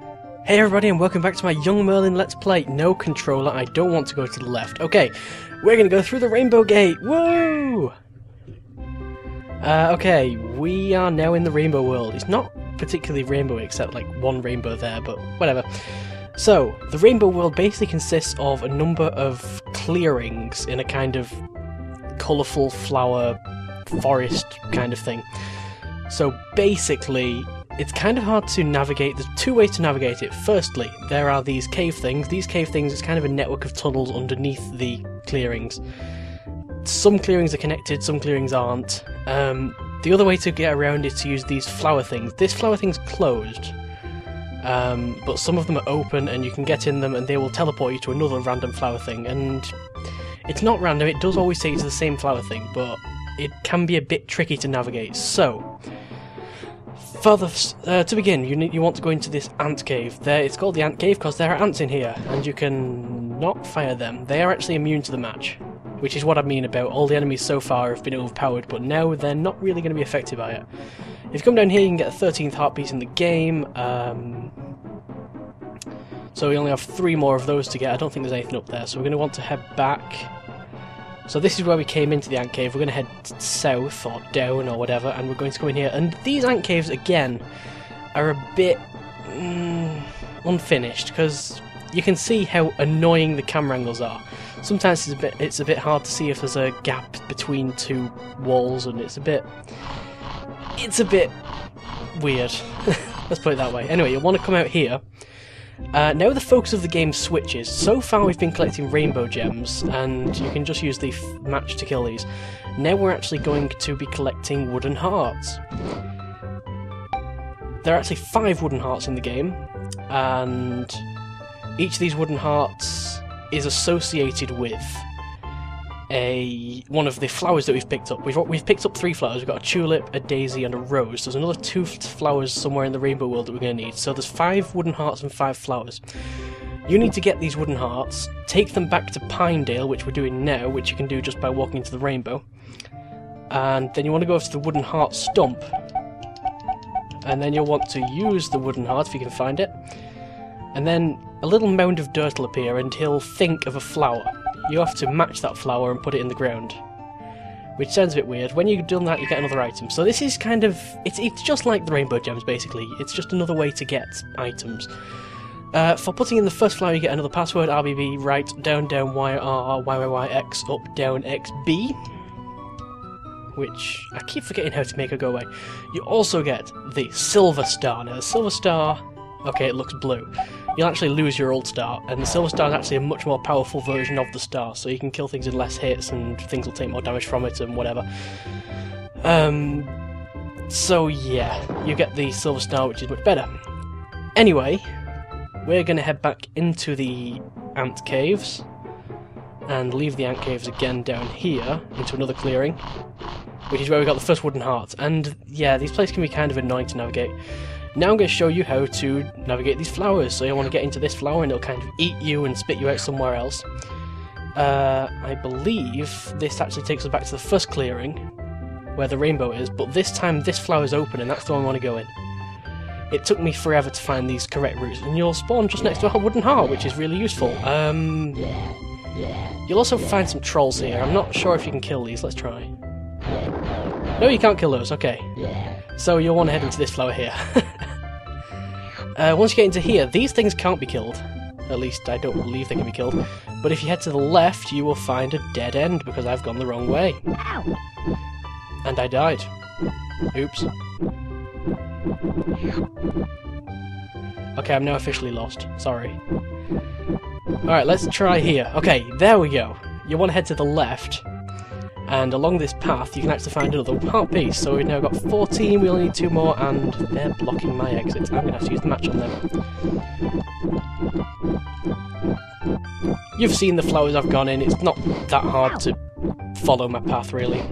Hey everybody and welcome back to my Young Merlin Let's Play. No controller, I don't want to go to the left. Okay, we're going to go through the Rainbow Gate. Woo! Okay, we are now in the Rainbow World. It's not particularly rainbowy except like one rainbow there, but whatever. So, the Rainbow World basically consists of a number of clearings in a kind of colourful flower forest kind of thing. So basically, it's kind of hard to navigate. There's two ways to navigate it. Firstly, there are these cave things. These cave things, it's kind of a network of tunnels underneath the clearings. Some clearings are connected, some clearings aren't. The other way to get around is to use these flower things. This flower thing's closed, but some of them are open and you can get in them and they will teleport you to another random flower thing. And it's not random, it does always take you to the same flower thing, but it can be a bit tricky to navigate. So, to begin, you want to go into this ant cave. It's called the ant cave because there are ants in here, and you can not fire them. They are actually immune to the match, which is what I mean about all the enemies so far have been overpowered, but now they're not really going to be affected by it. If you come down here, you can get the 13th heartbeat in the game. So we only have 3 more of those to get. I don't think there's anything up there, so we're going to want to head back. So this is where we came into the ant cave. We're going to head south or down or whatever, and we're going to go in here. And these ant caves, again, are a bit unfinished, because you can see how annoying the camera angles are. Sometimes it's a bit hard to see if there's a gap between 2 walls, and it's a bit weird. Let's put it that way. Anyway, you'll want to come out here. Now the focus of the game switches. So far we've been collecting rainbow gems, and you can just use the match to kill these. Now we're actually going to be collecting wooden hearts. There are actually 5 wooden hearts in the game, and each of these wooden hearts is associated with one of the flowers that we've picked up. We've picked up 3 flowers. We've got a tulip, a daisy, and a rose. There's another 2 flowers somewhere in the Rainbow World that we're going to need. So there's 5 wooden hearts and 5 flowers. You need to get these wooden hearts, take them back to Pinedale, which we're doing now, which you can do just by walking into the rainbow. And then you want to go over to the wooden heart stump. And then you'll want to use the wooden heart if you can find it. And then a little mound of dirt will appear and he'll think of a flower. You have to match that flower and put it in the ground, which sounds a bit weird. When you've done that, you get another item. So this is kind of... It's just like the rainbow gems, basically. It's just another way to get items. For putting in the first flower, you get another password, RBB, right, down, down, YR, YYY, X, up, down, XB. Which, I keep forgetting how to make it go away. You also get the silver star. Now, the silver star... Okay, it looks blue. You'll actually lose your old star, and the silver star is actually a much more powerful version of the star, so you can kill things in less hits, and things will take more damage from it, and whatever. So yeah, you get the silver star, which is much better. Anyway, we're going to head back into the ant caves, and leave the ant caves again down here, into another clearing, which is where we got the first wooden heart. And yeah, these places can be kind of annoying to navigate. Now I'm going to show you how to navigate these flowers. So you want to get into this flower and it'll kind of eat you and spit you out somewhere else. I believe this actually takes us back to the first clearing, where the rainbow is, but this time this flower's open and that's the one I want to go in. It took me forever to find these correct routes, and you'll spawn just next to a wooden heart, which is really useful. You'll also find some trolls here. I'm not sure if you can kill these. Let's try. No, you can't kill those. Okay. So you'll want to head into this flower here. Once you get into here, these things can't be killed. At least I don't believe they can be killed. But if you head to the left, you will find a dead end, because I've gone the wrong way. And I died. Oops. Okay, I'm now officially lost. Sorry. Alright, let's try here. Okay, there we go. You want to head to the left. And along this path, you can actually find another heart piece. So we've now got 14, we only need 2 more, and they're blocking my exit. I'm going to have to use the match on them. You've seen the flowers I've gone in, it's not that hard to follow my path, really.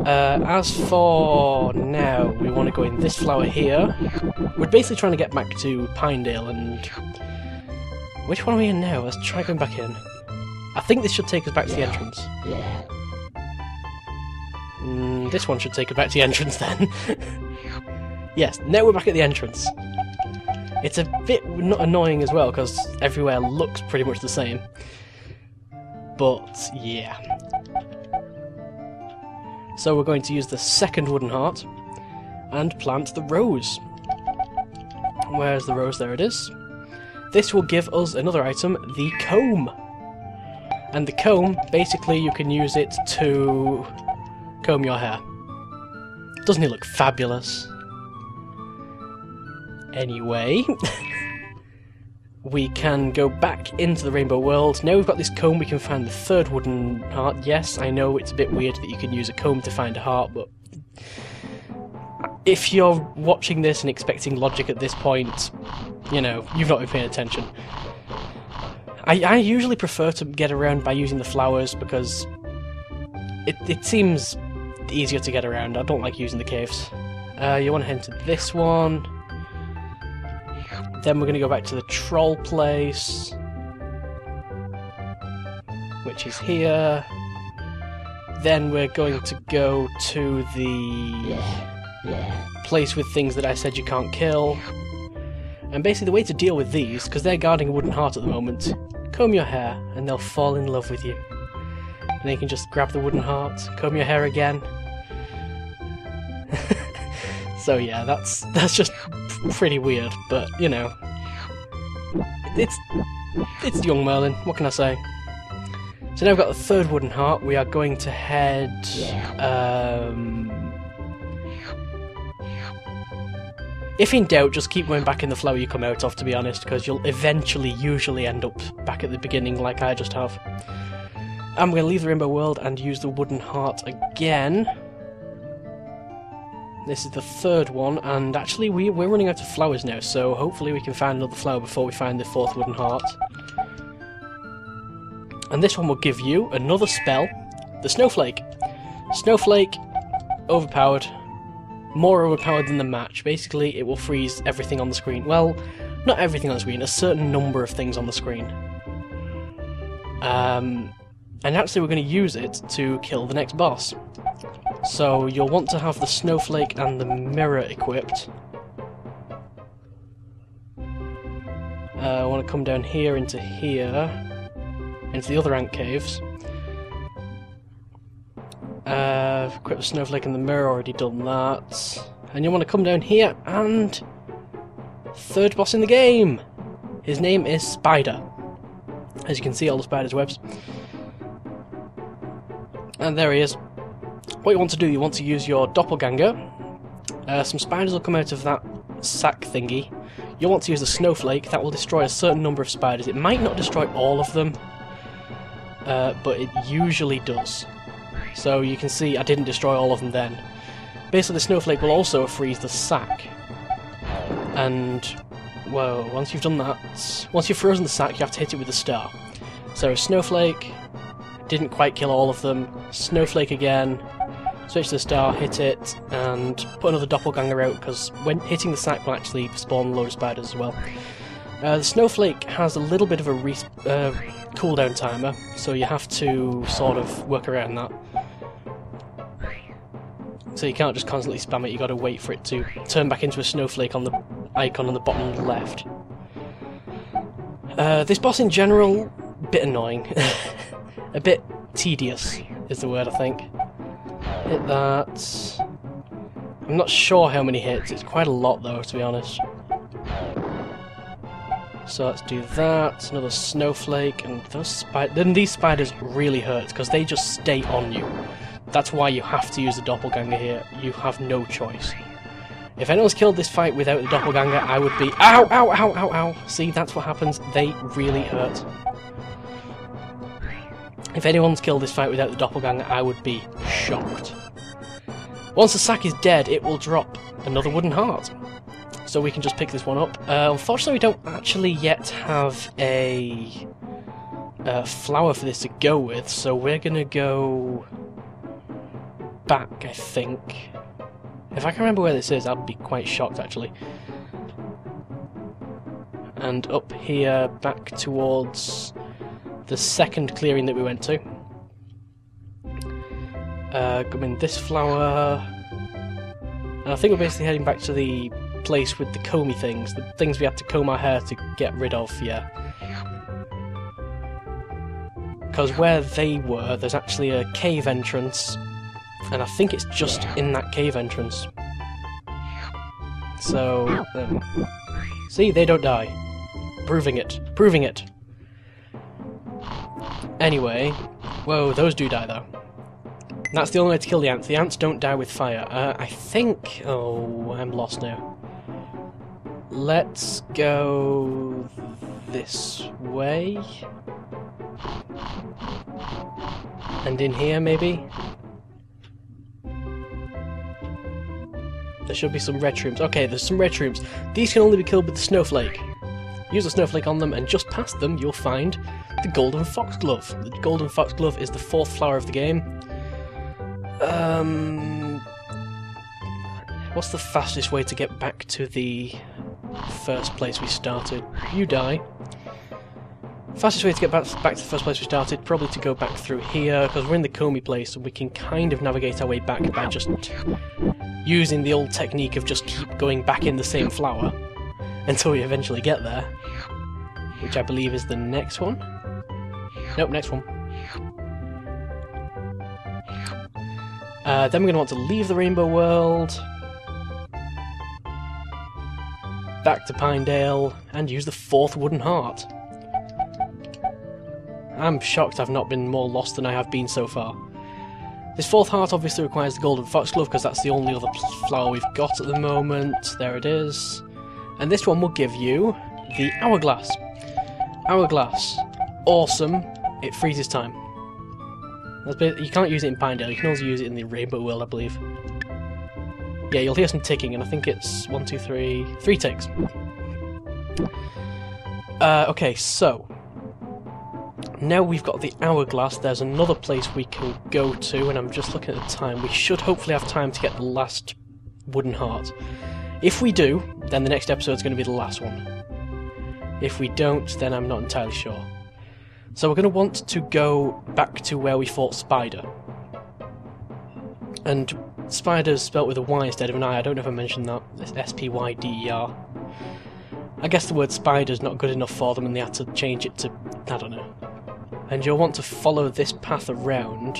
As for now, we want to go in this flower here. We're basically trying to get back to Pinedale, and... Which one are we in now? Let's try going back in. I think this should take us back to the entrance. This one should take us back to the entrance then. Yes, now we're back at the entrance. It's a bit annoying as well, because everywhere looks pretty much the same. But, yeah. So we're going to use the second wooden heart and plant the rose. Where's the rose? There it is. This will give us another item, the comb. And the comb, basically you can use it to comb your hair. Doesn't it look fabulous? Anyway, we can go back into the rainbow world. Now we've got this comb, we can find the third wooden heart. Yes, I know it's a bit weird that you can use a comb to find a heart, but if you're watching this and expecting logic at this point, you know, you've not been paying attention. I usually prefer to get around by using the flowers because it seems easier to get around. I don't like using the caves. You want to head into this one. Then we're going to go back to the troll place, which is here. Then we're going to go to the place with things that I said you can't kill. And basically the way to deal with these, because they're guarding a wooden heart at the moment, comb your hair and they'll fall in love with you. And then you can just grab the wooden heart, comb your hair again. So yeah, that's just pretty weird, but you know, it's young Merlin. What can I say? So now we've got the third wooden heart. We are going to head. If in doubt, just keep going back in the flower you come out of, to be honest, because you'll eventually usually end up back at the beginning like I just have. I'm going to leave the rainbow world and use the wooden heart again. This is the third one, and actually we're running out of flowers now, so hopefully we can find another flower before we find the fourth wooden heart. And this one will give you another spell, the Snowflake. Snowflake, overpowered. More overpowered than the match. Basically, it will freeze everything on the screen. Well, not everything on the screen, a certain number of things on the screen. And actually we're going to use it to kill the next boss. So you'll want to have the Snowflake and the mirror equipped. I want to come down here, into the other ant caves. Equip the Snowflake and the mirror, already done that. And you want to come down here and... third boss in the game! His name is Spider. As you can see, all the spider's webs. And there he is. What you want to do, you want to use your doppelganger. Some spiders will come out of that sack thingy. You'll want to use the Snowflake. That will destroy a certain number of spiders. It might not destroy all of them, but it usually does. So you can see I didn't destroy all of them then. Basically the Snowflake will also freeze the sack. And, well, once you've done that, once you've frozen the sack, you have to hit it with a star. So Snowflake, didn't quite kill all of them. Snowflake again, switch to the star, hit it, and put another doppelganger out, because when hitting the sack will actually spawn a load of spiders as well. The Snowflake has a little bit of a cooldown timer, so you have to sort of work around that. So you can't just constantly spam it, you gotta wait for it to turn back into a snowflake on the icon on the bottom left. This boss in general, a bit annoying. A bit tedious is the word, I think. Hit that. I'm not sure how many hits, it's quite a lot though, to be honest. So let's do that, another snowflake, and then these spiders really hurt, because they just stay on you. That's why you have to use the doppelganger here, you have no choice. If anyone's killed this fight without the doppelganger, I would be ow, ow, ow, ow, ow. See, that's what happens, they really hurt. If anyone's killed this fight without the doppelganger, I would be shocked. Once the sack is dead, it will drop another wooden heart. So we can just pick this one up. Unfortunately, we don't actually yet have a flower for this to go with, so we're gonna go back, I think. If I can remember where this is, I'd be quite shocked, actually. And up here, back towards the second clearing that we went to. Come in this flower. And I think we're basically heading back to the place with the comby things, the things we had to comb our hair to get rid of, yeah. Because where they were, there's actually a cave entrance, and I think it's just in that cave entrance. So, see, they don't die. Proving it. Proving it. Anyway, whoa, those do die though. And that's the only way to kill the ants. The ants don't die with fire. I think... Oh, I'm lost now. Let's go this way. And in here, maybe? There should be some red shrooms. Okay, there's some red shrooms. These can only be killed with the snowflake. Use a snowflake on them, and just past them, you'll find the golden foxglove. The golden foxglove is the 4th flower of the game. What's the fastest way to get back to the first place we started? You die. Fastest way to get back to the first place we started, probably to go back through here, because we're in the comby place, and we can kind of navigate our way back by just using the old technique of just keep going back in the same flower until we eventually get there, which I believe is the next one. Nope, next one. Then we're going to want to leave the Rainbow World, back to Pinedale, and use the 4th wooden heart. I'm shocked I've not been more lost than I have been so far. This 4th heart obviously requires the golden foxglove, because that's the only other flower we've got at the moment. There it is. And this one will give you the hourglass. Hourglass. Awesome. It freezes time. You can't use it in Pinedale, you can also use it in the Rainbow World, I believe. Yeah, you'll hear some ticking, and I think it's 1, 2, 3... 3 ticks. Okay, so... Now we've got the hourglass, there's another place we can go to, and I'm just looking at the time. We should hopefully have time to get the last wooden heart. If we do, then the next episode's going to be the last one. If we don't, then I'm not entirely sure. So we're going to want to go back to where we fought Spider. And Spider's spelt with a Y instead of an I don't know if I mentioned that. It's S-P-Y-D-E-R. I guess the word spider's not good enough for them and they had to change it to... I don't know. And you'll want to follow this path around.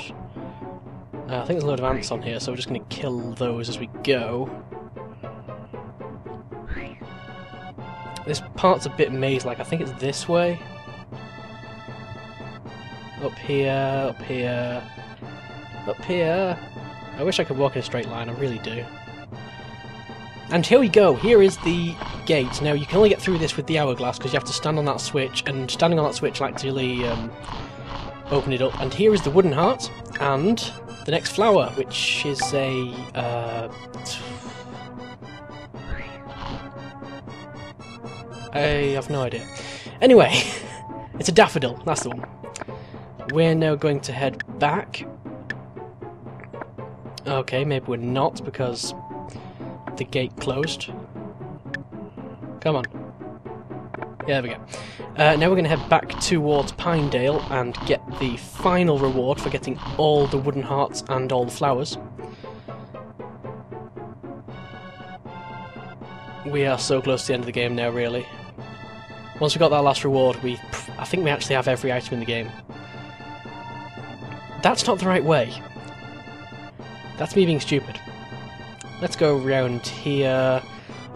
I think there's a load of ants on here, so we're just going to kill those as we go. This part's a bit maze-like. I think it's this way. Up here, up here, up here. I wish I could walk in a straight line, I really do. And here we go, here is the gate. Now you can only get through this with the hourglass because you have to stand on that switch, and standing on that switch will actually open it up. And here is the wooden heart, and the next flower, which is a... I have no idea. Anyway, it's a daffodil, that's the one. We're now going to head back. Okay, maybe we're not because the gate closed. Come on. Yeah, there we go. Now we're going to head back towards Pinedale and get the final reward for getting all the wooden hearts and all the flowers. We are so close to the end of the game now, really. Once we got that last reward, I think we actually have every item in the game. That's not the right way. That's me being stupid. Let's go around here.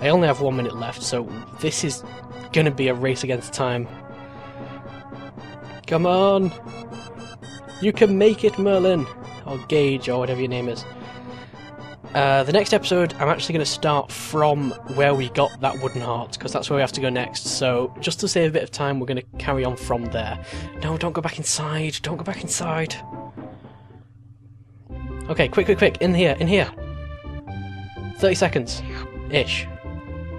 I only have 1 minute left, so this is gonna be a race against time. Come on! You can make it, Merlin! Or Gage, or whatever your name is. The next episode, I'm actually going to start from where we got that wooden heart, because that's where we have to go next, so just to save a bit of time, we're going to carry on from there. No, don't go back inside! Don't go back inside! Okay, quick, quick, quick! In here, in here! 30 seconds-ish.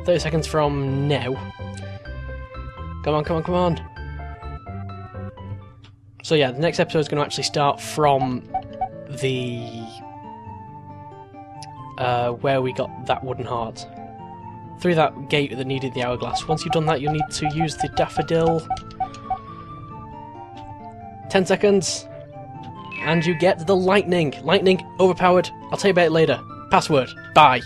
30 seconds from now. Come on, come on, come on! So yeah, the next episode is going to actually start from the... where we got that wooden heart. Through that gate that needed the hourglass. Once you've done that, you'll need to use the daffodil. 10 seconds. And you get the lightning. Lightning overpowered. I'll tell you about it later. Password. Bye.